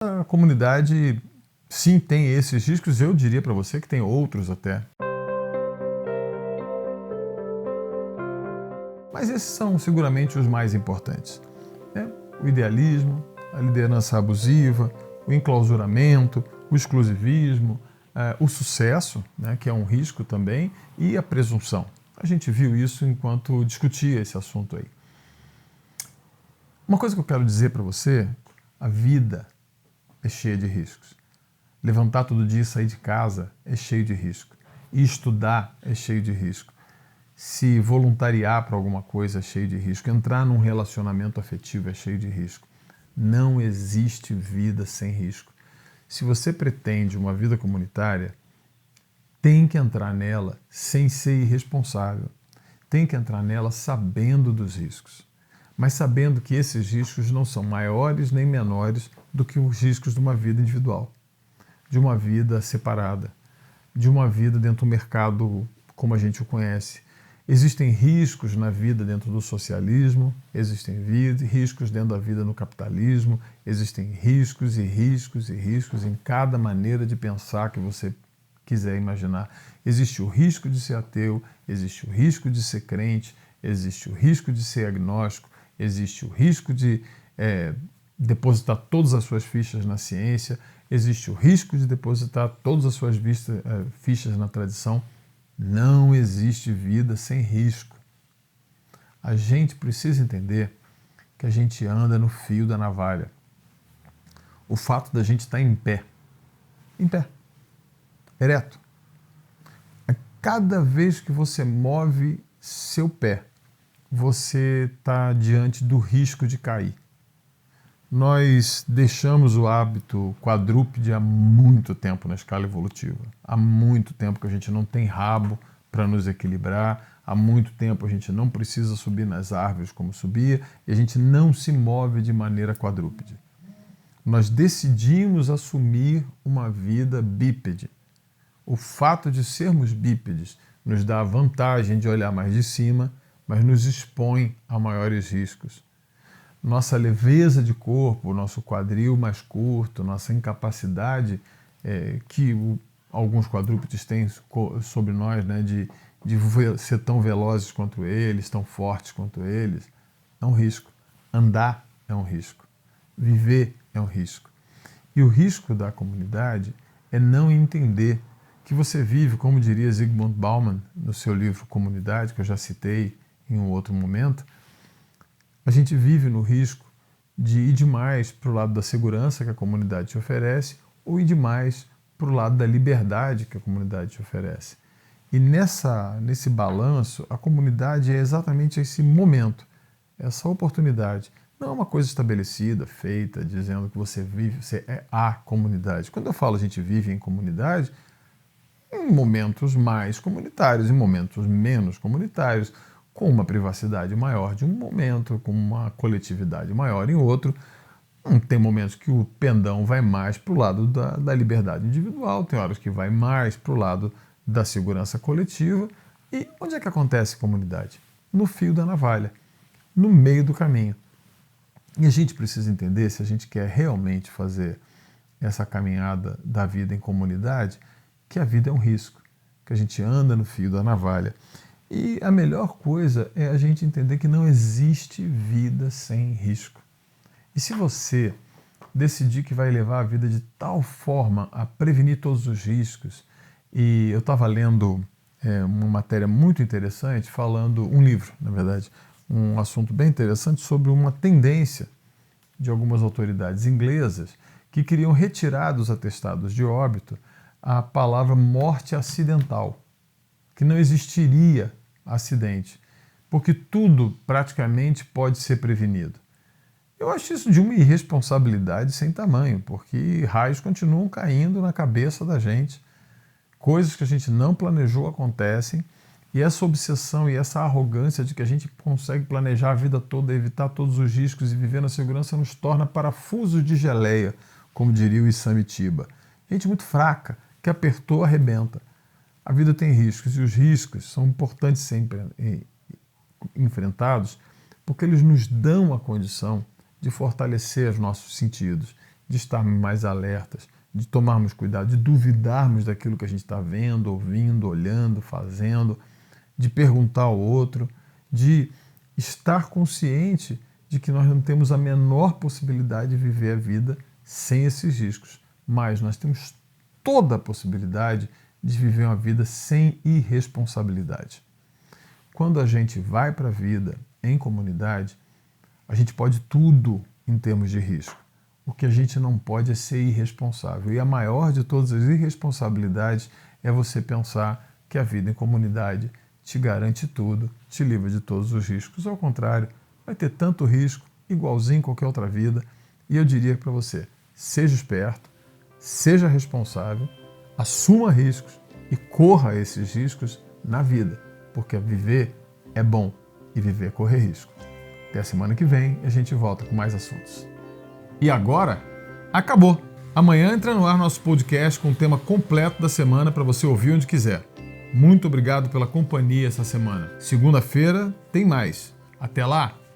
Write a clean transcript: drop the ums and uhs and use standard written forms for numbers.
A comunidade, sim, tem esses riscos, eu diria para você que tem outros até. Mas esses são seguramente os mais importantes, né? O idealismo, a liderança abusiva, o enclausuramento, o exclusivismo, o sucesso, né, que é um risco também, e a presunção. A gente viu isso enquanto discutia esse assunto aí. Uma coisa que eu quero dizer para você, a vida é cheia de riscos. Levantar todo dia e sair de casa é cheio de risco. E estudar é cheio de risco. Se voluntariar para alguma coisa é cheio de risco. Entrar num relacionamento afetivo é cheio de risco. Não existe vida sem risco. Se você pretende uma vida comunitária, tem que entrar nela sem ser irresponsável. Tem que entrar nela sabendo dos riscos. Mas sabendo que esses riscos não são maiores nem menores do que os riscos de uma vida individual, de uma vida separada, de uma vida dentro do mercado como a gente o conhece. Existem riscos na vida dentro do socialismo, existem riscos dentro da vida no capitalismo, existem riscos e riscos e riscos em cada maneira de pensar que você quiser imaginar. Existe o risco de ser ateu, existe o risco de ser crente, existe o risco de ser agnóstico, existe o risco de depositar todas as suas fichas na ciência, existe o risco de depositar todas as suas fichas na tradição. Não existe vida sem risco. A gente precisa entender que a gente anda no fio da navalha. O fato da gente estar em pé, ereto, cada vez que você move seu pé, você está diante do risco de cair. Nós deixamos o hábito quadrúpede há muito tempo na escala evolutiva. Há muito tempo que a gente não tem rabo para nos equilibrar, há muito tempo a gente não precisa subir nas árvores como subia e a gente não se move de maneira quadrúpede. Nós decidimos assumir uma vida bípede. O fato de sermos bípedes nos dá a vantagem de olhar mais de cima, mas nos expõe a maiores riscos. Nossa leveza de corpo, nosso quadril mais curto, nossa incapacidade que alguns quadrúpedes têm sobre nós, né, de ser tão velozes quanto eles, tão fortes quanto eles, é um risco. Andar é um risco. Viver é um risco. E o risco da comunidade é não entender que você vive, como diria Zygmunt Bauman no seu livro Comunidade, que eu já citei em um outro momento. A gente vive no risco de ir demais para o lado da segurança que a comunidade te oferece ou ir demais para o lado da liberdade que a comunidade te oferece. E nesse balanço, a comunidade é exatamente esse momento, essa oportunidade. Não é uma coisa estabelecida, feita, dizendo que você vive, você é a comunidade. Quando eu falo a gente vive em comunidade, em momentos mais comunitários, em momentos menos comunitários, com uma privacidade maior de um momento, com uma coletividade maior em outro. Tem momentos que o pendão vai mais para o lado da liberdade individual, tem horas que vai mais para o lado da segurança coletiva. E onde é que acontece a comunidade? No fio da navalha, no meio do caminho. E a gente precisa entender, se a gente quer realmente fazer essa caminhada da vida em comunidade, que a vida é um risco, que a gente anda no fio da navalha. E a melhor coisa é a gente entender que não existe vida sem risco. E se você decidir que vai levar a vida de tal forma a prevenir todos os riscos, e eu estava lendo uma matéria muito interessante, um livro, na verdade, um assunto bem interessante sobre uma tendência de algumas autoridades inglesas que queriam retirar dos atestados de óbito a palavra morte acidental, que não existiria acidente, porque tudo praticamente pode ser prevenido. Eu acho isso de uma irresponsabilidade sem tamanho, porque raios continuam caindo na cabeça da gente, coisas que a gente não planejou acontecem, e essa obsessão e essa arrogância de que a gente consegue planejar a vida toda, evitar todos os riscos e viver na segurança nos torna parafusos de geleia, como diria o Isamitiba. Gente muito fraca, que apertou, arrebenta. A vida tem riscos e os riscos são importantes sempre enfrentados porque eles nos dão a condição de fortalecer os nossos sentidos de estarmos mais alertas, de tomarmos cuidado, de duvidarmos daquilo que a gente está vendo, ouvindo, olhando, fazendo, de perguntar ao outro, de estar consciente de que nós não temos a menor possibilidade de viver a vida sem esses riscos, mas nós temos toda a possibilidade de viver uma vida sem irresponsabilidade. Quando a gente vai para a vida em comunidade, a gente pode tudo em termos de risco. O que a gente não pode é ser irresponsável. E a maior de todas as irresponsabilidades é você pensar que a vida em comunidade te garante tudo, te livra de todos os riscos. Ao contrário, vai ter tanto risco, igualzinho em qualquer outra vida. E eu diria para você, seja esperto, seja responsável, assuma riscos e corra esses riscos na vida, porque viver é bom e viver é correr risco. Até a semana que vem a gente volta com mais assuntos. E agora, acabou! Amanhã entra no ar nosso podcast com o tema completo da semana para você ouvir onde quiser. Muito obrigado pela companhia essa semana. Segunda-feira tem mais. Até lá!